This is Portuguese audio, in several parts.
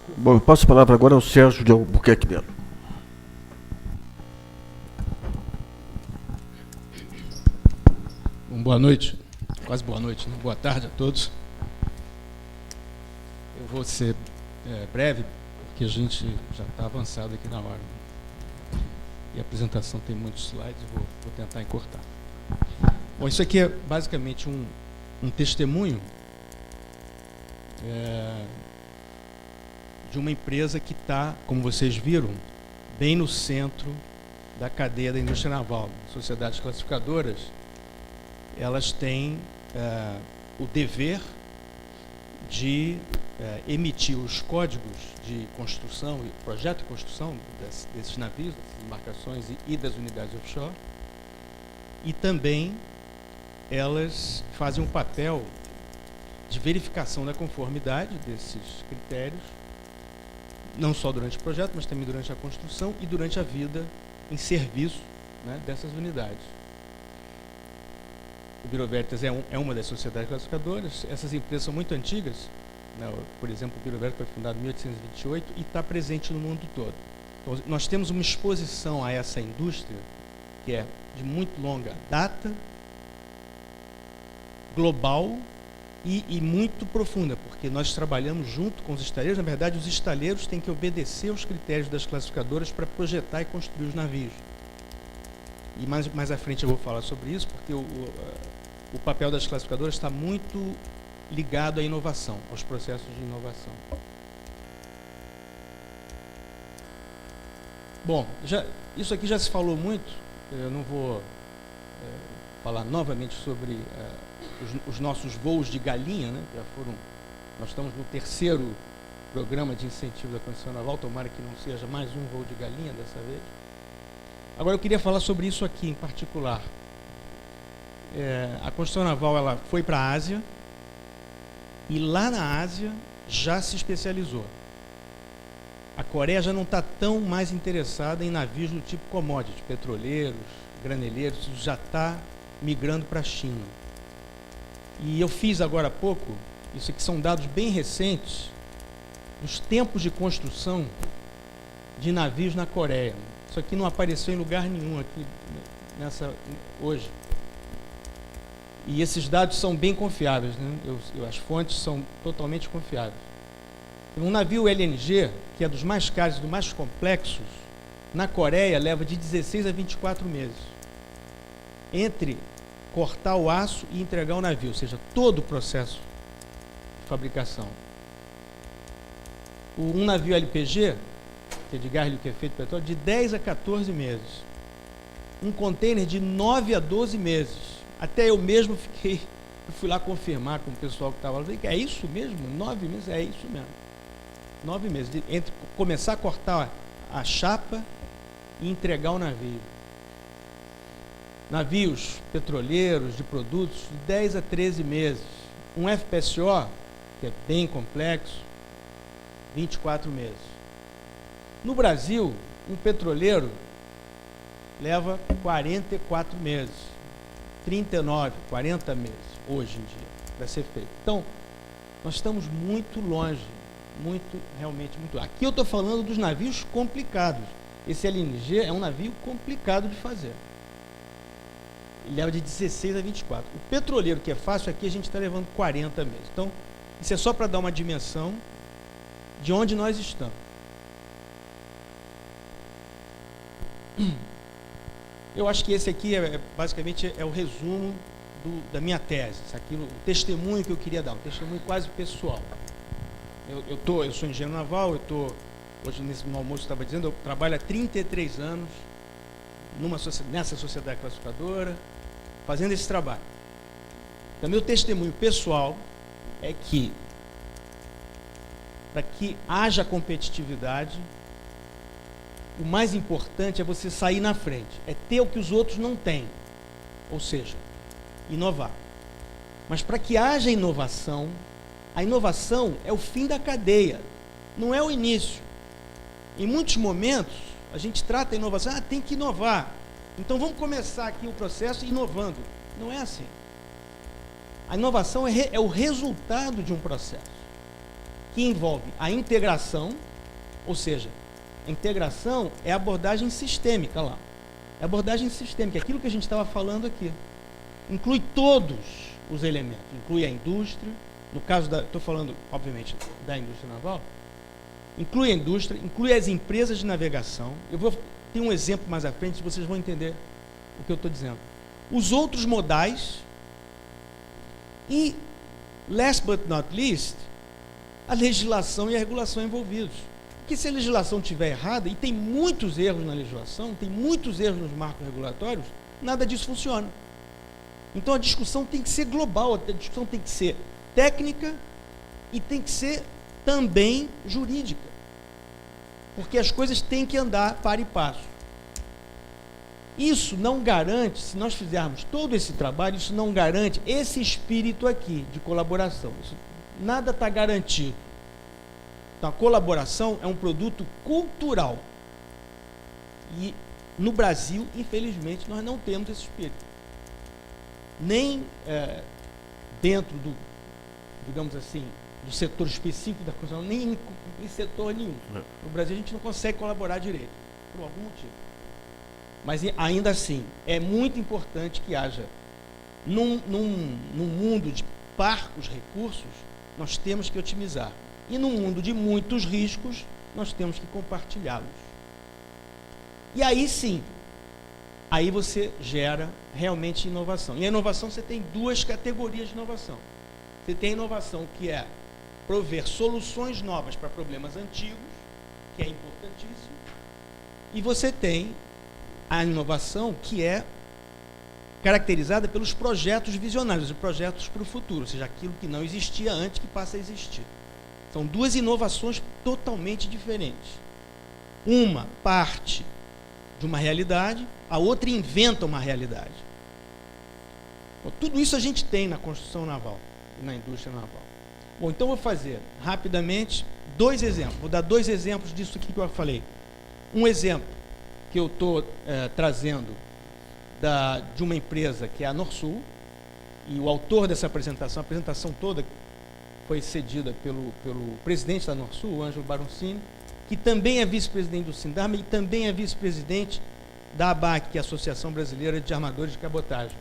Bom, eu passo a palavra agora ao Sérgio de Albuquerque Melo. Boa noite, quase boa noite, né? Boa tarde a todos. Eu vou ser breve, porque a gente já está avançado aqui na hora. E a apresentação tem muitos slides, vou tentar encurtar. Bom, isso aqui é basicamente um testemunho de uma empresa que está, como vocês viram, bem no centro da cadeia da indústria naval. Sociedades classificadoras, elas têm o dever de emitir os códigos de construção, projeto de construção desses navios, dessas embarcações e das unidades offshore, e também elas fazem um papel de verificação da conformidade desses critérios, não só durante o projeto, mas também durante a construção e durante a vida em serviço, né, dessas unidades. O Bureau Veritas é uma das sociedades classificadoras. Essas empresas são muito antigas, né? Por exemplo, o Bureau Veritas foi fundado em 1828 e está presente no mundo todo. Então, nós temos uma exposição a essa indústria que é de muito longa data, global e muito profunda, porque nós trabalhamos junto com os estaleiros. Na verdade, os estaleiros têm que obedecer aos critérios das classificadoras para projetar e construir os navios. E mais à frente eu vou falar sobre isso, porque o papel das classificadoras está muito ligado à inovação, aos processos de inovação. Bom, isso aqui já se falou muito, eu não vou falar novamente sobre os nossos voos de galinha, né? Nós estamos no 3º programa de incentivo da construção naval, tomara que não seja mais um voo de galinha dessa vez. Agora eu queria falar sobre isso aqui em particular. A construção naval ela foi para a Ásia e lá na Ásia já se especializou. A Coreia já não está tão mais interessada em navios do tipo commodity, petroleiros, graneleiros, já está migrando para a China. E eu fiz agora há pouco, isso aqui são dados bem recentes, dos tempos de construção de navios na Coreia. Isso aqui não apareceu em lugar nenhum aqui hoje. E esses dados são bem confiáveis, né? As fontes são totalmente confiáveis. Um navio LNG, que é dos mais caros e dos mais complexos, na Coreia leva de 16 a 24 meses. Entre cortar o aço e entregar o navio, ou seja, todo o processo de fabricação. Um navio LPG, que é de gás liquefeito de petróleo, de 10 a 14 meses. Um container de 9 a 12 meses. Até eu mesmo fui lá confirmar com o pessoal que estava lá. Falei, é isso mesmo? 9 meses? É isso mesmo. 9 meses. Entre começar a cortar a chapa e entregar o navio. Navios petroleiros, de produtos, de 10 a 13 meses. Um FPSO, que é bem complexo, 24 meses. No Brasil, um petroleiro leva 44 meses, 39, 40 meses, hoje em dia, para ser feito. Então, nós estamos muito longe, realmente muito longe. Aqui eu estou falando dos navios complicados. Esse LNG é um navio complicado de fazer. Ele leva de 16 a 24. O petroleiro, que é fácil, aqui a gente está levando 40 meses. Então, isso é só para dar uma dimensão de onde nós estamos. Eu acho que esse aqui basicamente é o resumo da minha tese. Isso aqui, o testemunho que eu queria dar, um testemunho quase pessoal. Eu sou engenheiro naval, hoje no almoço estava dizendo, eu trabalho há 33 anos nessa sociedade classificadora, fazendo esse trabalho. Então, meu testemunho pessoal é que, para que haja competitividade, o mais importante é você sair na frente, é ter o que os outros não têm, ou seja, inovar. Mas para que haja inovação, a inovação é o fim da cadeia, não é o início. Em muitos momentos, a gente trata a inovação, tem que inovar, então vamos começar aqui o processo inovando. Não é assim. A inovação é o resultado de um processo. que envolve a integração, ou seja, a integração é a abordagem sistêmica lá. É a abordagem sistêmica, é aquilo que a gente estava falando aqui. Inclui todos os elementos, inclui a indústria, no caso estou falando, obviamente, da indústria naval, inclui a indústria, inclui as empresas de navegação. Eu vou ter um exemplo mais à frente, vocês vão entender o que eu estou dizendo. Os outros modais e, last but not least, a legislação e a regulação envolvidos. Porque se a legislação estiver errada, e tem muitos erros na legislação, tem muitos erros nos marcos regulatórios, nada disso funciona. Então a discussão tem que ser global, a discussão tem que ser técnica e tem que ser também jurídica. Porque as coisas têm que andar para e passo. Isso não garante, se nós fizermos todo esse trabalho, isso não garante esse espírito aqui de colaboração. Isso, nada está garantido. Então, a colaboração é um produto cultural. E no Brasil, infelizmente, nós não temos esse espírito. Nem dentro do, digamos assim, do setor específico da construção, nem em setor nenhum. No Brasil, a gente não consegue colaborar direito, por algum motivo. Mas, ainda assim, é muito importante que haja, num mundo de parcos recursos, nós temos que otimizar. E num mundo de muitos riscos, nós temos que compartilhá-los. E aí sim, aí você gera realmente inovação. E a inovação, você tem duas categorias de inovação. Você tem a inovação que é prover soluções novas para problemas antigos, que é importantíssimo. E você tem a inovação que é caracterizada pelos projetos visionários, os projetos para o futuro, ou seja, aquilo que não existia antes que passa a existir. São duas inovações totalmente diferentes. Uma parte de uma realidade, a outra inventa uma realidade. Bom, tudo isso a gente tem na construção naval e na indústria naval. Bom, então vou fazer rapidamente dois exemplos. Vou dar dois exemplos disso aqui que eu falei. Um exemplo que eu estou trazendo de uma empresa que é a Norsul, e o autor dessa apresentação, a apresentação toda foi cedida pelo presidente da Norsul, o Ângelo Baroncini, que também é vice-presidente do Sindarma e também é vice-presidente da ABAC, que é a Associação Brasileira de Armadores de Cabotagem.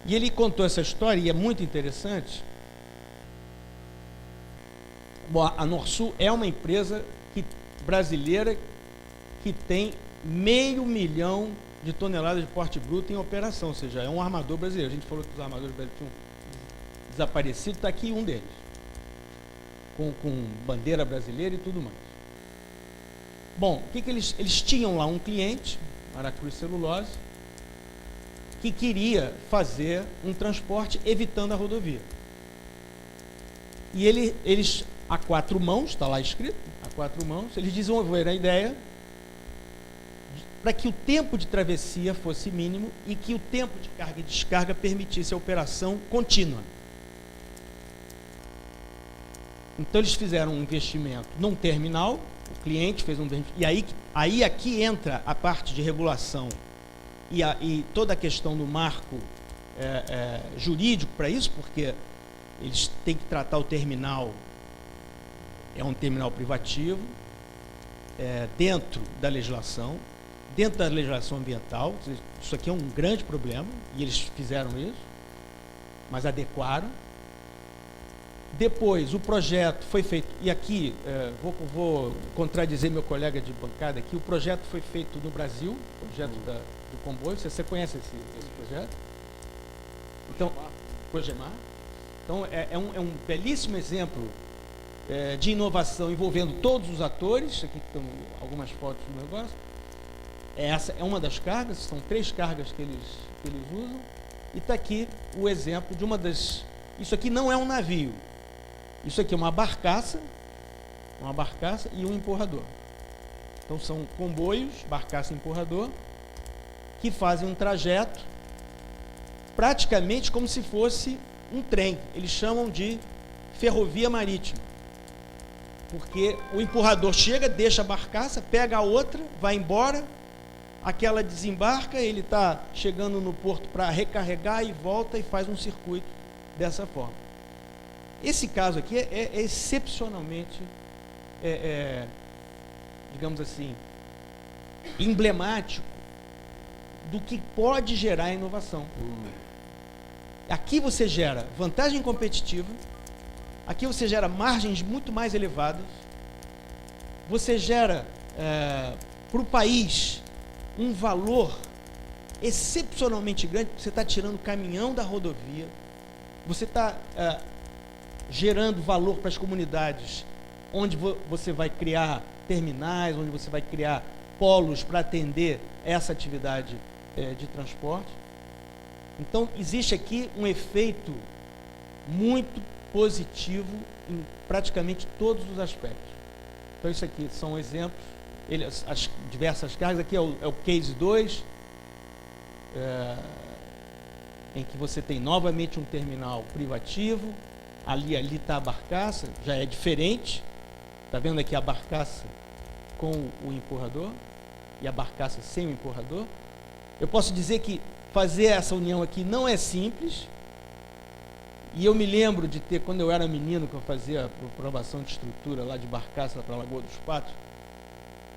E ele contou essa história, e é muito interessante. Bom, a Norsul é uma empresa brasileira que tem 500 mil de toneladas de porte bruto em operação, ou seja, é um armador brasileiro. A gente falou que os armadores brasileiros tinham desaparecido, está aqui um deles, com bandeira brasileira e tudo mais. Bom, o que eles tinham lá? Um cliente, Aracruz Celulose, que queria fazer um transporte evitando a rodovia. E eles, a 4 mãos, está lá escrito, a 4 mãos, eles desenvolveram a ideia para que o tempo de travessia fosse mínimo e que o tempo de carga e descarga permitisse a operação contínua. Então eles fizeram um investimento num terminal, o cliente fez um investimento, e aí aqui entra a parte de regulação e toda a questão do marco jurídico para isso, porque eles têm que tratar o terminal, é um terminal privativo, dentro da legislação ambiental. Isso aqui é um grande problema, e eles fizeram isso, mas adequaram. Depois, o projeto foi feito, e aqui, vou contradizer meu colega de bancada aqui, o projeto foi feito no Brasil, o projeto do comboio. Você conhece esse projeto? Então, Progemar. Então, é um belíssimo exemplo de inovação envolvendo todos os atores. Aqui estão algumas fotos do negócio. Essa é uma das cargas, são 3 cargas que eles usam, e está aqui o exemplo de uma das... Isso aqui não é um navio, isso aqui é uma barcaça e um empurrador. Então são comboios, barcaça e empurrador, que fazem um trajeto praticamente como se fosse um trem. Eles chamam de ferrovia marítima, porque o empurrador chega, deixa a barcaça, pega a outra, vai embora, aquela desembarca, ele está chegando no porto para recarregar e volta e faz um circuito dessa forma. esse caso aqui é excepcionalmente, digamos assim, emblemático do que pode gerar inovação. Aqui você gera vantagem competitiva, aqui você gera margens muito mais elevadas, você gera para o país um valor excepcionalmente grande, você está tirando o caminhão da rodovia, você está gerando valor para as comunidades, onde você vai criar terminais, onde você vai criar polos para atender essa atividade de transporte. Então, existe aqui um efeito muito positivo em praticamente todos os aspectos. Então, isso aqui são exemplos, as diversas cargas. Aqui é o case 2, em que você tem novamente um terminal privativo, ali está a barcaça, já é diferente. Está vendo aqui a barcaça com o empurrador e a barcaça sem o empurrador. Eu posso dizer que fazer essa união aqui não é simples, e eu me lembro de ter, quando eu era menino, que eu fazia a aprovação de estrutura lá de barcaça para a Lagoa dos Patos,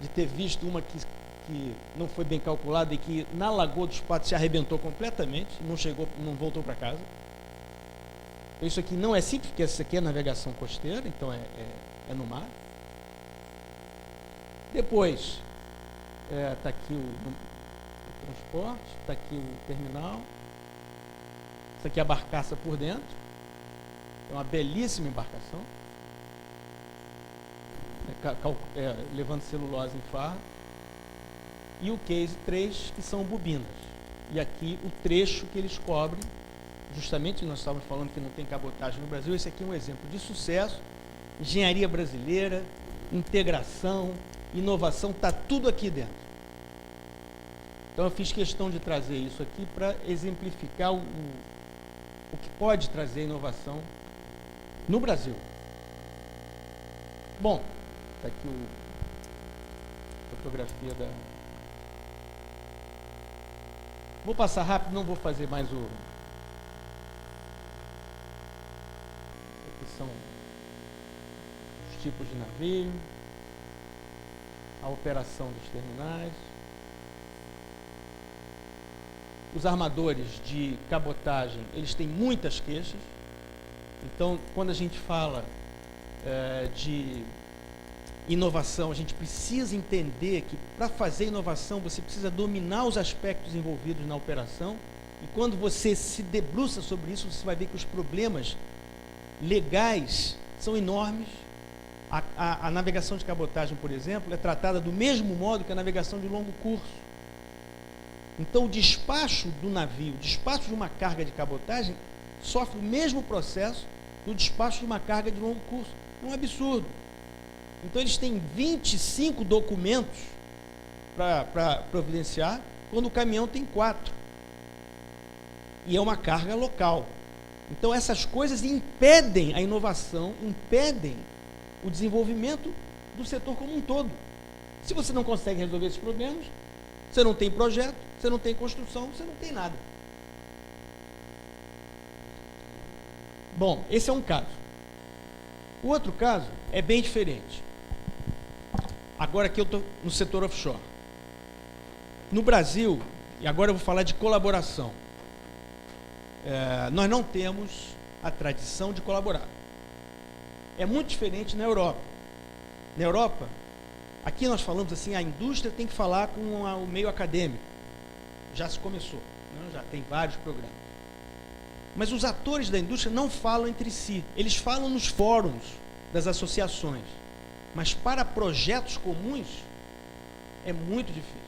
de ter visto uma que não foi bem calculada e que na Lagoa dos Patos se arrebentou completamente, não voltou para casa. Então, isso aqui não é simples, porque isso aqui é navegação costeira, então é no mar. Depois, está aqui o transporte, está aqui o terminal, isso aqui é a barcaça por dentro, é uma belíssima embarcação, levando celulose em fardo, e o case 3, que são bobinas, e aqui o trecho que eles cobrem, justamente nós estávamos falando que não tem cabotagem no Brasil, esse aqui é um exemplo de sucesso, engenharia brasileira, integração, inovação, está tudo aqui dentro. Então eu fiz questão de trazer isso aqui para exemplificar o que pode trazer inovação no Brasil. Bom, está aqui a fotografia da... Vou passar rápido, não vou fazer mais o... Aqui são os tipos de navio, a operação dos terminais. Os armadores de cabotagem, eles têm muitas queixas. Então, quando a gente fala de inovação, a gente precisa entender que para fazer inovação você precisa dominar os aspectos envolvidos na operação, e quando você se debruça sobre isso, você vai ver que os problemas legais são enormes. A navegação de cabotagem, por exemplo, é tratada do mesmo modo que a navegação de longo curso. Então, o despacho do navio, o despacho de uma carga de cabotagem, sofre o mesmo processo do despacho de uma carga de longo curso. É um absurdo. Então, eles têm 25 documentos para providenciar, quando o caminhão tem 4. E é uma carga local. Então, essas coisas impedem a inovação, impedem o desenvolvimento do setor como um todo. Se você não consegue resolver esses problemas, você não tem projeto, você não tem construção, você não tem nada. Bom, esse é um caso. O outro caso é bem diferente. Agora aqui eu estou no setor offshore. No Brasil, e agora eu vou falar de colaboração, nós não temos a tradição de colaborar. É muito diferente na Europa. Na Europa, aqui nós falamos assim, a indústria tem que falar com o meio acadêmico. Já se começou, né? Já tem vários programas. Mas os atores da indústria não falam entre si. Eles falam nos fóruns das associações. Mas para projetos comuns, é muito difícil.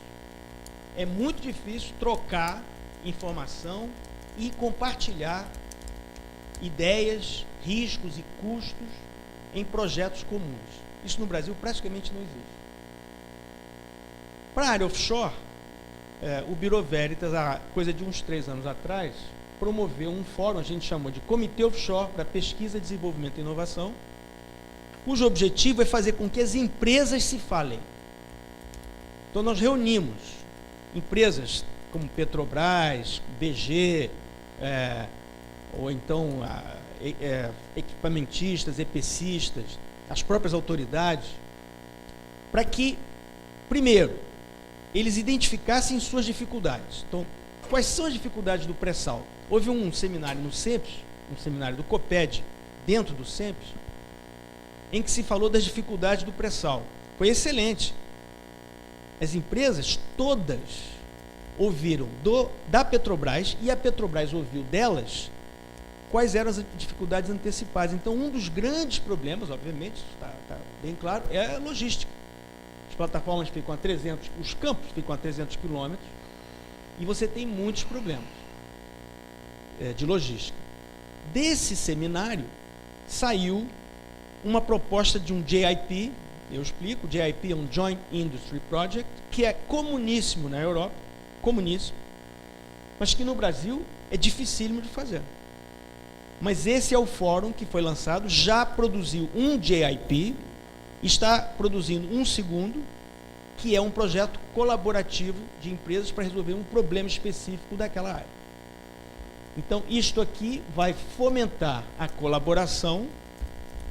É muito difícil trocar informação e compartilhar ideias, riscos e custos em projetos comuns. Isso no Brasil praticamente não existe. Para a área offshore, o Bureau Veritas, há coisa de uns 3 anos atrás, promoveu um fórum, a gente chamou de Comitê Offshore para Pesquisa, Desenvolvimento e Inovação, cujo objetivo é fazer com que as empresas se falem. Então nós reunimos empresas como Petrobras, BG, ou então equipamentistas, EPCistas, as próprias autoridades, para que, primeiro, eles identificassem suas dificuldades. Então, quais são as dificuldades do pré-sal? Houve um seminário no CEPES, um seminário do COPED, dentro do CEPES, em que se falou das dificuldades do pré-sal. Foi excelente. As empresas todas ouviram da Petrobras, e a Petrobras ouviu delas quais eram as dificuldades antecipadas. Então, um dos grandes problemas, obviamente, está bem claro, é a logística. As plataformas ficam a 300, os campos ficam a 300 quilômetros, e você tem muitos problemas de logística. Desse seminário, saiu uma proposta de um JIP, eu explico, o JIP é um Joint Industry Project, que é comuníssimo na Europa, comuníssimo, mas que no Brasil é dificílimo de fazer. Mas esse é o fórum que foi lançado, já produziu um JIP, está produzindo um segundo, que é um projeto colaborativo de empresas para resolver um problema específico daquela área. Então, isto aqui vai fomentar a colaboração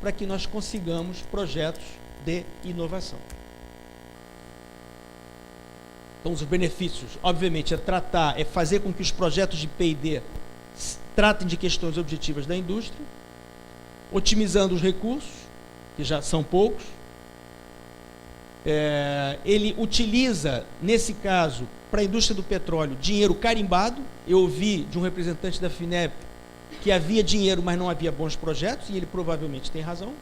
para que nós consigamos projetos de inovação. Então, os benefícios, obviamente, é fazer com que os projetos de P&D tratem de questões objetivas da indústria, otimizando os recursos, que já são poucos. Ele utiliza, nesse caso, para a indústria do petróleo, dinheiro carimbado. Eu ouvi de um representante da FINEP que havia dinheiro, mas não havia bons projetos, e ele provavelmente tem razão.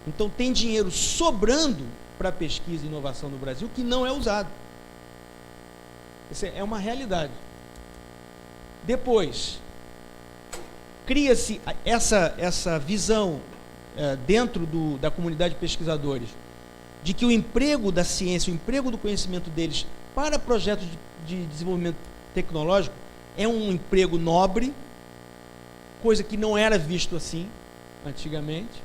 Então, tem dinheiro sobrando para pesquisa e inovação no Brasil que não é usado. Essa é uma realidade. Depois, cria-se essa visão dentro da comunidade de pesquisadores de que o emprego da ciência, o emprego do conhecimento deles para projetos de desenvolvimento tecnológico é um emprego nobre, coisa que não era visto assim antigamente,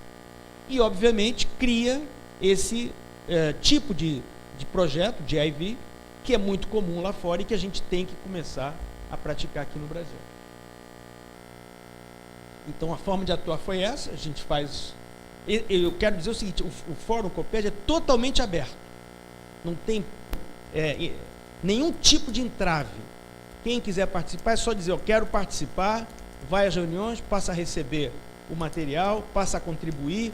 e obviamente cria esse tipo de projeto, de IV, que é muito comum lá fora e que a gente tem que começar a praticar aqui no Brasil. Então a forma de atuar foi essa, a gente faz... Eu quero dizer o seguinte, o Fórum COPED é totalmente aberto, não tem nenhum tipo de entrave. Quem quiser participar é só dizer, eu quero participar, vai às reuniões, passa a receber o material, passa a contribuir,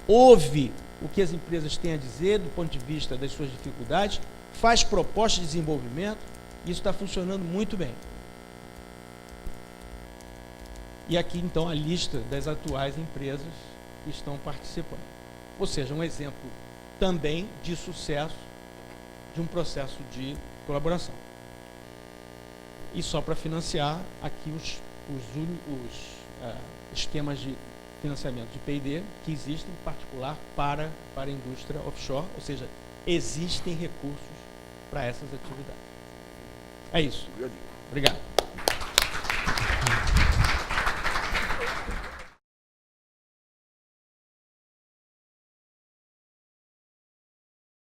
ouve o que as empresas têm a dizer do ponto de vista das suas dificuldades, faz propostas de desenvolvimento, e isso está funcionando muito bem. E aqui, então, a lista das atuais empresas que estão participando. Ou seja, um exemplo também de sucesso de um processo de colaboração. E só para financiar aqui os esquemas de financiamento de P&D que existem, em particular para a indústria offshore, ou seja, existem recursos para essas atividades. É isso. Obrigado.